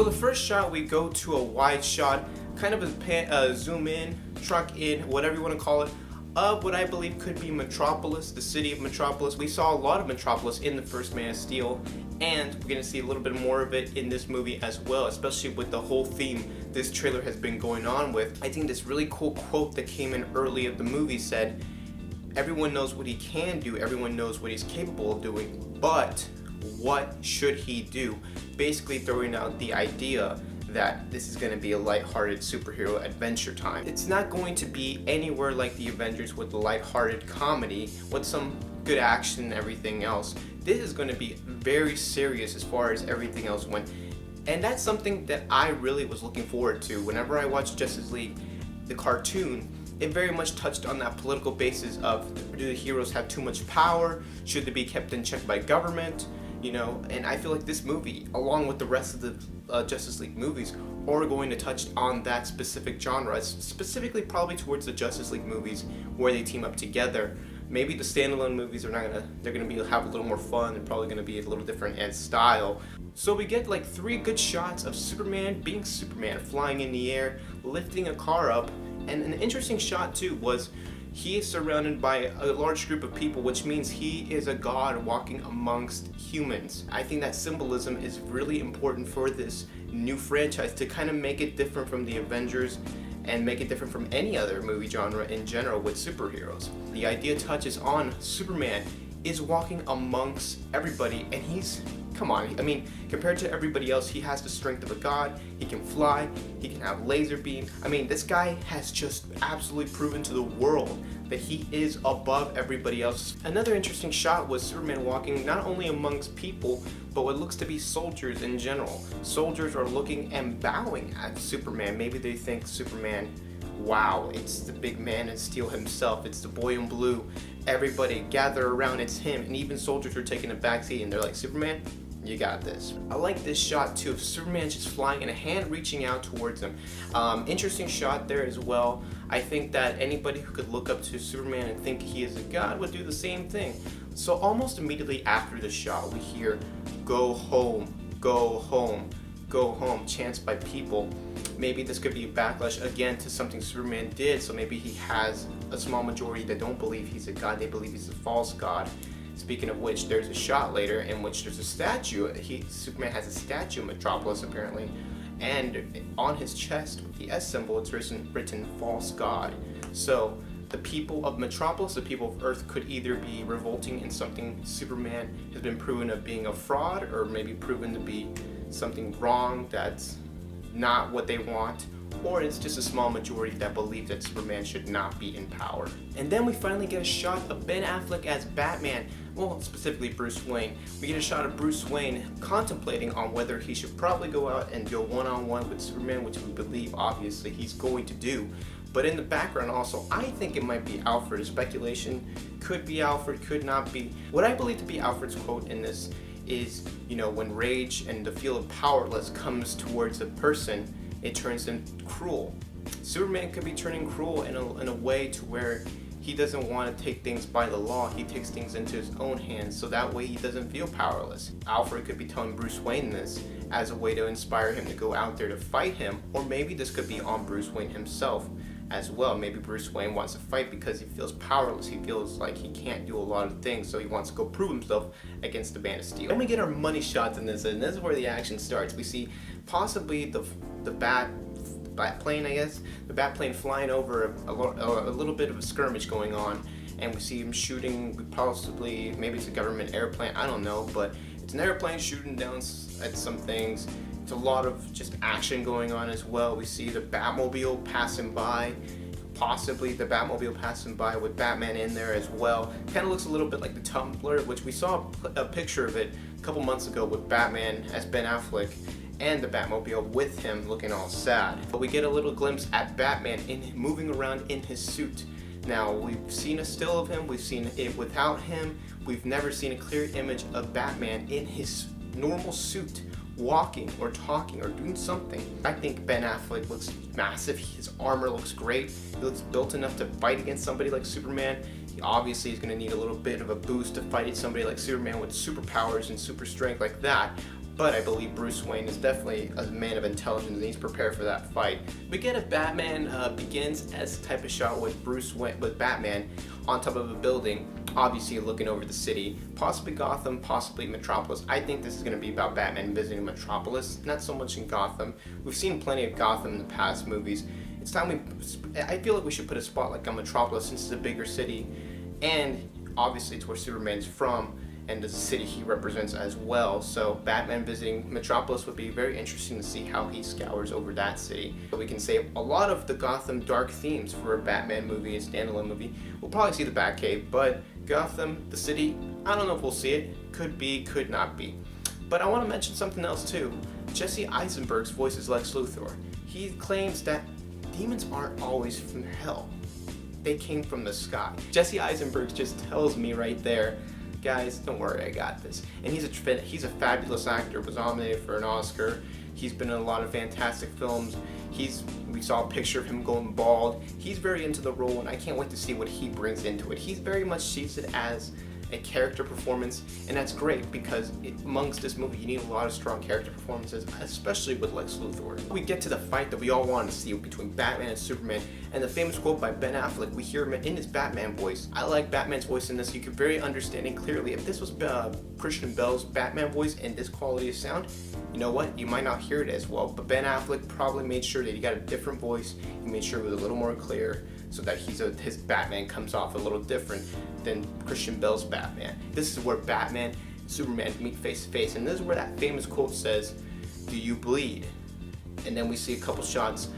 So the first shot, we go to a wide shot, kind of a zoom in, truck in, whatever you want to call it, of what I believe could be Metropolis, the city of Metropolis. We saw a lot of Metropolis in the first Man of Steel, and we're going to see a little bit more of it in this movie as well, especially with the whole theme this trailer has been going on with. I think this really cool quote that came in early of the movie said, "Everyone knows what he can do, everyone knows what he's capable of doing, but what should he do?" Basically throwing out the idea that this is going to be a lighthearted superhero adventure time. It's not going to be anywhere like the Avengers with the lighthearted comedy with some good action and everything else. This is going to be very serious as far as everything else went. And that's something that I really was looking forward to. Whenever I watched Justice League, the cartoon, it very much touched on that political basis of, do the heroes have too much power? Should they be kept in check by government? You know, and I feel like this movie, along with the rest of the Justice League movies, are going to touch on that specific genre, specifically probably towards the Justice League movies where they team up together. Maybe the standalone movies are they're gonna have a little more fun. They're probably gonna be a little different in style. So we get like 3 good shots of Superman being Superman, flying in the air, lifting a car up, and an interesting shot too was he is surrounded by a large group of people, which means he is a god walking amongst humans. I think that symbolism is really important for this new franchise to kind of make it different from the Avengers and make it different from any other movie genre in general with superheroes. The idea touches on Superman is walking amongst everybody, and come on, I mean, compared to everybody else, he has the strength of a god, he can fly, he can have laser beam. I mean, this guy has just absolutely proven to the world that he is above everybody else. Another interesting shot was Superman walking not only amongst people, but what looks to be soldiers in general. Soldiers are looking and bowing at Superman. Maybe they think Superman, wow, it's the big Man of Steel himself, it's the boy in blue. Everybody gather around, it's him, and even soldiers are taking a backseat and they're like, Superman, you got this. I like this shot too of Superman just flying and a hand reaching out towards him. Interesting shot there as well. I think that anybody who could look up to Superman and think he is a god would do the same thing. So almost immediately after the shot, we hear, "Go home, go home, go home," chants by people. Maybe this could be a backlash again to something Superman did, so maybe he has a small majority that don't believe he's a god, they believe he's a false god. Speaking of which, there's a shot later in which there's a statue. Superman has a statue of Metropolis apparently, and on his chest with the S symbol, it's written false god. So the people of Metropolis, the people of Earth, could either be revolting in something Superman has been proven of being a fraud, or maybe proven to be something wrong that's not what they want, or it's just a small majority that believe that Superman should not be in power. And then we finally get a shot of Ben Affleck as Batman, well, specifically Bruce Wayne. We get a shot of Bruce Wayne contemplating on whether he should probably go out and go one-on-one with Superman, which we believe obviously he's going to do. But in the background also, I think it might be Alfred. Speculation, could be Alfred, could not be. What I believe to be Alfred's quote in this is, you know, when rage and the feel of powerless comes towards a person, it turns them cruel. Superman could be turning cruel in a way to where he doesn't want to take things by the law, he takes things into his own hands, so that way he doesn't feel powerless. Alfred could be telling Bruce Wayne this as a way to inspire him to go out there to fight him, or maybe this could be on Bruce Wayne himself as well. Maybe Bruce Wayne wants to fight because he feels powerless, he feels like he can't do a lot of things, so he wants to go prove himself against the Man of Steel. Then we get our money shots in this, and this is where the action starts. We see possibly the bat plane, I guess, the bat plane flying over a little bit of a skirmish going on, and we see him shooting, possibly, maybe it's a government airplane, I don't know, but it's an airplane shooting down at some things. It's a lot of just action going on as well. We see the Batmobile passing by, possibly the Batmobile passing by with Batman in there as well. Kind of looks a little bit like the Tumbler, which we saw a picture of it a couple months ago with Batman as Ben Affleck and the Batmobile with him looking all sad. But we get a little glimpse at Batman moving around in his suit. Now, we've seen a still of him, we've seen it without him, we've never seen a clear image of Batman in his normal suit, walking or talking or doing something. I think Ben Affleck looks massive, his armor looks great, he looks built enough to fight against somebody like Superman. He obviously is going to need a little bit of a boost to fight somebody like Superman with superpowers and super strength like that. but I believe Bruce Wayne is definitely a man of intelligence and he's prepared for that fight. We get a Batman Begins-esque type of shot with Batman on top of a building, obviously looking over the city, possibly Gotham, possibly Metropolis. I think this is going to be about Batman visiting Metropolis, not so much in Gotham. We've seen plenty of Gotham in the past movies. It's time I feel like we should put a spotlight on Metropolis since it's a bigger city, and obviously it's where Superman's from, and the city he represents as well. So Batman visiting Metropolis would be very interesting to see how he scours over that city. So we can save a lot of the Gotham dark themes for a Batman movie, a standalone movie. We'll probably see the Batcave, but Gotham, the city, I don't know if we'll see it. Could be, could not be. But I want to mention something else too. Jesse Eisenberg's voice is Lex Luthor. He claims that demons aren't always from hell. They came from the sky. Jesse Eisenberg just tells me right there, guys, don't worry, I got this. And he's a fabulous actor, was nominated for an Oscar. He's been in a lot of fantastic films. We saw a picture of him going bald. He's very into the role, and I can't wait to see what he brings into it. He's very much sees it as a character performance, and that's great because amongst this movie you need a lot of strong character performances, especially with Lex Luthor. We get to the fight that we all wanted to see between Batman and Superman, and the famous quote by Ben Affleck, we hear him in his Batman voice. I like Batman's voice in this. You could very understand it clearly. If this was Christian Bale's Batman voice and this quality of sound, you know what, you might not hear it as well, but Ben Affleck probably made sure that he got a different voice. He made sure it was a little more clear, so that his Batman comes off a little different than Christian Bale's Batman. This is where Batman and Superman meet face to face, and this is where that famous quote says, "Do you bleed?" And then we see a couple shots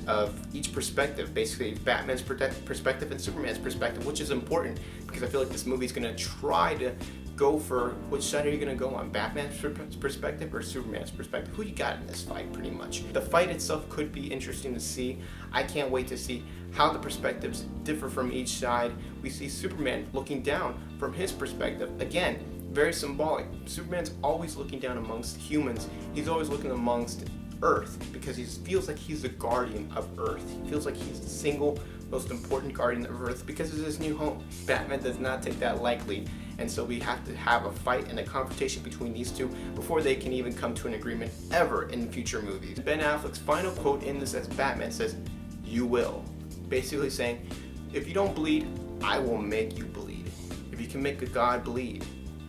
of each perspective, basically Batman's perspective and Superman's perspective, which is important because I feel like this movie's gonna try to go for which side are you going to go on, Batman's perspective or Superman's perspective? Who you got in this fight, pretty much. The fight itself could be interesting to see. I can't wait to see how the perspectives differ from each side. We see Superman looking down from his perspective. Again, very symbolic. Superman's always looking down amongst humans. He's always looking amongst Earth because he feels like he's the guardian of Earth. He feels like he's the single most important guardian of Earth because it's his new home. Batman does not take that lightly, and so we have to have a fight and a confrontation between these two before they can even come to an agreement ever in future movies. Ben Affleck's final quote in this as Batman says, "You will." Basically saying, if you don't bleed, I will make you bleed. If you can make a god bleed,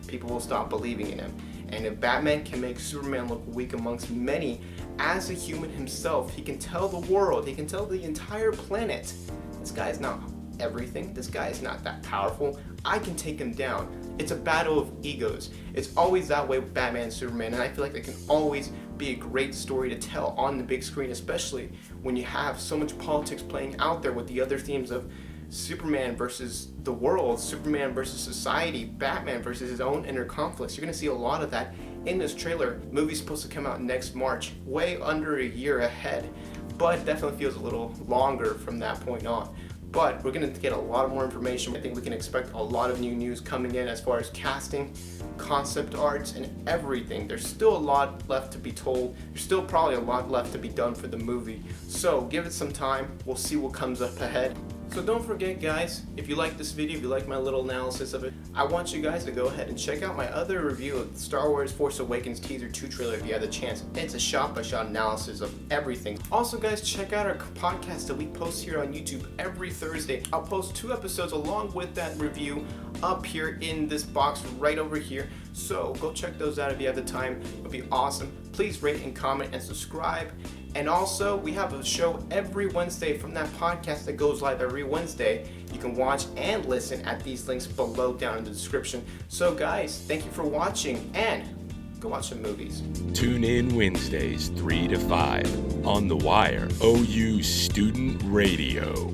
people will stop believing in him. And if Batman can make Superman look weak amongst many, as a human himself, he can tell the world, he can tell the entire planet, this guy is not everything, this guy is not that powerful, I can take him down. It's a battle of egos. It's always that way with Batman and Superman, and I feel like it can always be a great story to tell on the big screen, especially when you have so much politics playing out there with the other themes of Superman versus the world, Superman versus society, Batman versus his own inner conflicts. You're going to see a lot of that in this trailer. The movie's supposed to come out next March, way under a year ahead, but definitely feels a little longer from that point on. But we're going to get a lot more information. I think we can expect a lot of new news coming in as far as casting, concept arts, and everything. There's still a lot left to be told. There's still probably a lot left to be done for the movie. So give it some time. We'll see what comes up ahead. So don't forget, guys, if you like this video, if you like my little analysis of it, I want you guys to go ahead and check out my other review of the Star Wars Force Awakens Teaser 2 trailer if you have the chance. It's a shot-by-shot analysis of everything. Also, guys, check out our podcast that we post here on YouTube every Thursday. I'll post 2 episodes along with that review up here in this box right over here. So go check those out if you have the time. It'll be awesome. Please rate and comment and subscribe. And also, we have a show every Wednesday from that podcast that goes live every Wednesday. You can watch and listen at these links below down in the description. So guys, thank you for watching, and go watch some movies. Tune in Wednesdays 3 to 5 on The Wire, OU Student Radio.